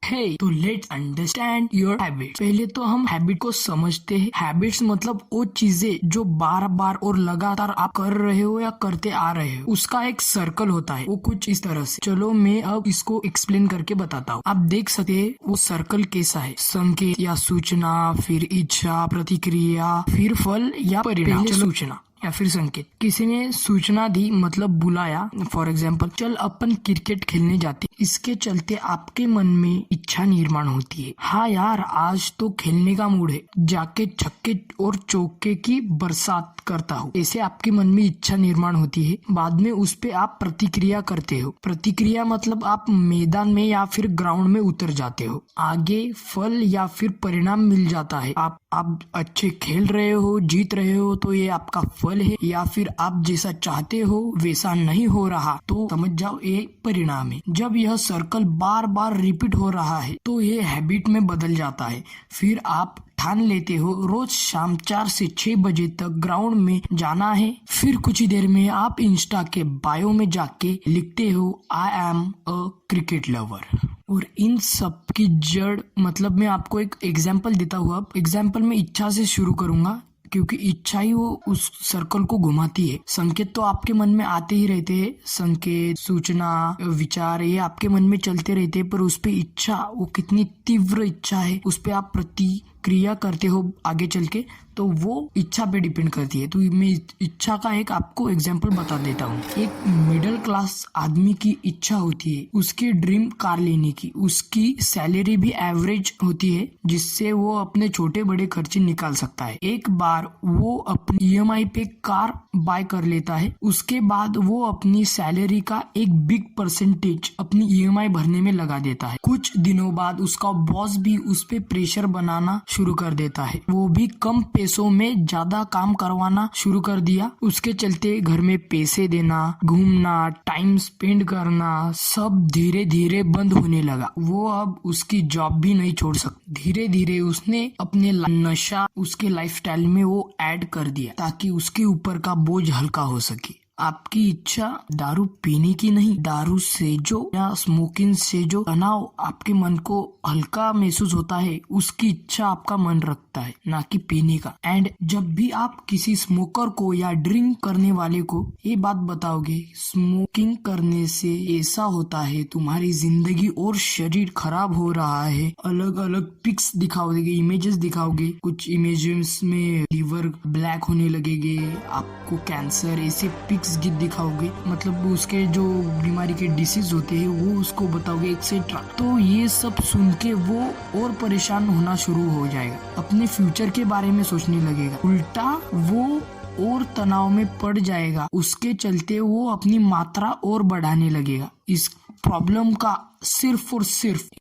है। तो let's understand your habit. पहले तो हम हैबिट को समझते हैं। हैबिट्स मतलब वो चीजें जो बार बार और लगातार आप कर रहे हो या करते आ रहे हो, उसका एक सर्कल होता है। वो कुछ इस तरह से, चलो मैं अब इसको एक्सप्लेन करके बताता हूँ। आप देख सकते हैं वो सर्कल कैसा है। संकेत या सूचना, फिर इच्छा, प्रतिक्रिया, फिर फल या परिणाम। सूचना या फिर संकेत, किसी ने सूचना दी मतलब बुलाया। फॉर एग्जाम्पल, चल अपन क्रिकेट खेलने जाते। इसके चलते आपके मन में इच्छा निर्माण होती है। हाँ यार, आज तो खेलने का मूड है, जाके छक्के और चौके की बरसात करता हूँ। ऐसे आपके मन में इच्छा निर्माण होती है। बाद में उस पे आप प्रतिक्रिया करते हो। प्रतिक्रिया मतलब आप मैदान में या फिर ग्राउंड में उतर जाते हो। आगे फल या फिर परिणाम मिल जाता है। आप अच्छे खेल रहे हो, जीत रहे हो, तो ये आपका फल है। या फिर आप जैसा चाहते हो वैसा नहीं हो रहा तो समझ जाओ ये परिणाम है। जब यह सर्कल बार बार रिपीट हो रहा है तो ये हैबिट में बदल जाता है। फिर आप ठान लेते हो रोज शाम 4 से 6 बजे तक ग्राउंड में जाना है। फिर कुछ ही देर में आप इंस्टा के बायो में जाके लिखते हो I am a cricket lover. और इन सब की जड़ मतलब मैं आपको एक एग्जाम्पल देता हूँ। अब एग्जाम्पल में इच्छा से शुरू करूंगा क्योंकि इच्छा ही वो उस सर्कल को घुमाती है। संकेत तो आपके मन में आते ही रहते हैं। संकेत, सूचना, विचार ये आपके मन में चलते रहते हैं, पर उस पे इच्छा, वो कितनी तीव्र इच्छा है, उस पे आप प्रतिक्रिया करते हो आगे चल के, तो वो इच्छा पे डिपेंड करती है। तो मैं इच्छा का एक आपको एग्जाम्पल बता देता हूँ। एक मिडिल क्लास आदमी की इच्छा होती है उसकी ड्रीम कार लेने की। उसकी सैलरी भी एवरेज होती है जिससे वो अपने छोटे बड़े खर्चे निकाल सकता है। एक बार वो अपनी ईएमआई पे कार बाय कर लेता है। उसके बाद वो अपनी सैलरी का एक बिग परसेंटेज अपनी ईएमआई भरने में लगा देता है। कुछ दिनों बाद उसका बॉस भी उस पे प्रेशर बनाना शुरू कर देता है। वो भी कम पैसों में ज्यादा काम करवाना शुरू कर दिया। उसके चलते घर में पैसे देना, घूमना, टाइम स्पेंड करना सब धीरे धीरे बंद होने लगा। वो अब उसकी जॉब भी नहीं छोड़ सकता। धीरे धीरे उसने अपने नशा उसके लाइफस्टाइल में वो ऐड कर दिया ताकि उसके ऊपर का बोझ हल्का हो सके। आपकी इच्छा दारू पीने की नहीं, दारू से जो या स्मोकिंग से जो तनाव आपके मन को हल्का महसूस होता है उसकी इच्छा आपका मन रखता है, ना कि पीने का। एंड जब भी आप किसी स्मोकर को या ड्रिंक करने वाले को ये बात बताओगे स्मोकिंग करने से ऐसा होता है, तुम्हारी जिंदगी और शरीर खराब हो रहा है, अलग अलग पिक्स दिखाओगे, इमेजेस दिखाओगे, कुछ इमेजेस में लीवर ब्लैक होने लगेगे, आपको कैंसर, ऐसे पिक्स दिखाओगे, मतलब उसके जो बीमारी के डिसीज होते हैं वो उसको बताओगे एक्सेट्रा। तो ये सब सुन के वो और परेशान होना शुरू हो जाएगा, अपने फ्यूचर के बारे में सोचने लगेगा। उल्टा वो और तनाव में पड़ जाएगा। उसके चलते वो अपनी मात्रा और बढ़ाने लगेगा। इस प्रॉब्लम का सिर्फ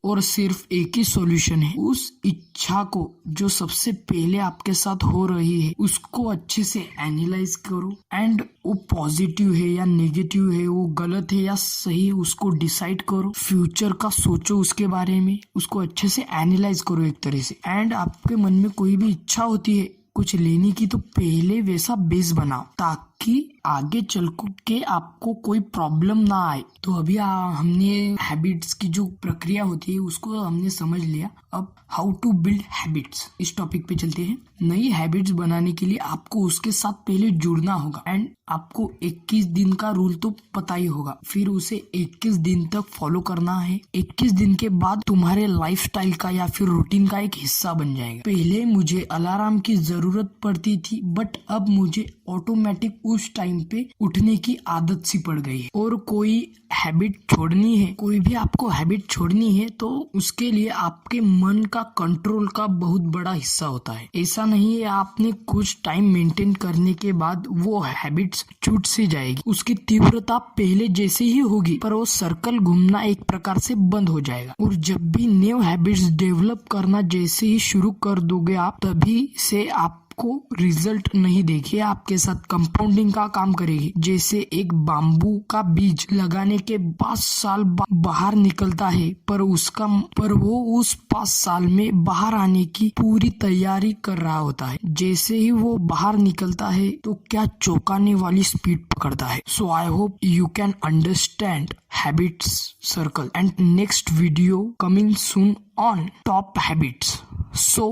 और सिर्फ एक ही सॉल्यूशन है। उस इच्छा को जो सबसे पहले आपके साथ हो रही है उसको अच्छे से एनालाइज करो एंड वो पॉजिटिव है या नेगेटिव है, वो गलत है या सही, उसको डिसाइड करो। फ्यूचर का सोचो, उसके बारे में उसको अच्छे से एनालाइज करो एक तरह से। एंड आपके मन में कोई भी इच्छा होती है कुछ लेने की तो पहले वैसा बेस बनाओ ताकि आगे चल के आपको कोई प्रॉब्लम ना आए। तो अभी हमने हैबिट्स की जो प्रक्रिया होती है उसको हमने समझ लिया। अब हाउ टू बिल्ड हैबिट्स इस टॉपिक पे चलते हैं। नई हैबिट्स बनाने के लिए आपको उसके साथ पहले जुड़ना होगा एंड आपको 21 दिन का रूल तो पता ही होगा। फिर उसे 21 दिन तक फॉलो करना है। 21 दिन के बाद तुम्हारे लाइफस्टाइल का या फिर रूटीन का एक हिस्सा बन जाएगा। पहले मुझे अलार्म की जरूरत पड़ती थी बट अब मुझे ऑटोमेटिक उस टाइम पे उठने की आदत सी पड़ गई है। और कोई हैबिट छोड़नी है, कोई भी आपको हैबिट छोड़नी है तो उसके लिए आपके मन का कंट्रोल का बहुत बड़ा हिस्सा होता है। ऐसा नहीं है आपने कुछ टाइम मेंटेन करने के बाद वो हैबिट्स छूट से जाएगी, उसकी तीव्रता पहले जैसे ही होगी पर वो सर्कल घूमना एक प्रकार से बंद हो जाएगा। और जब भी न्यू हैबिट्स डेवलप करना जैसे ही शुरू कर दोगे आप, तभी से आप को रिजल्ट नहीं देगी, आपके साथ कंपाउंडिंग का काम करेगी। जैसे एक बाम्बू का बीज लगाने के 5 साल बाहर निकलता है, पर वो उस 5 साल में बाहर आने की पूरी तैयारी कर रहा होता है। जैसे ही वो बाहर निकलता है तो क्या चौंकाने वाली स्पीड पकड़ता है। So I hope you can understand habits circle and next video coming soon on top habits. So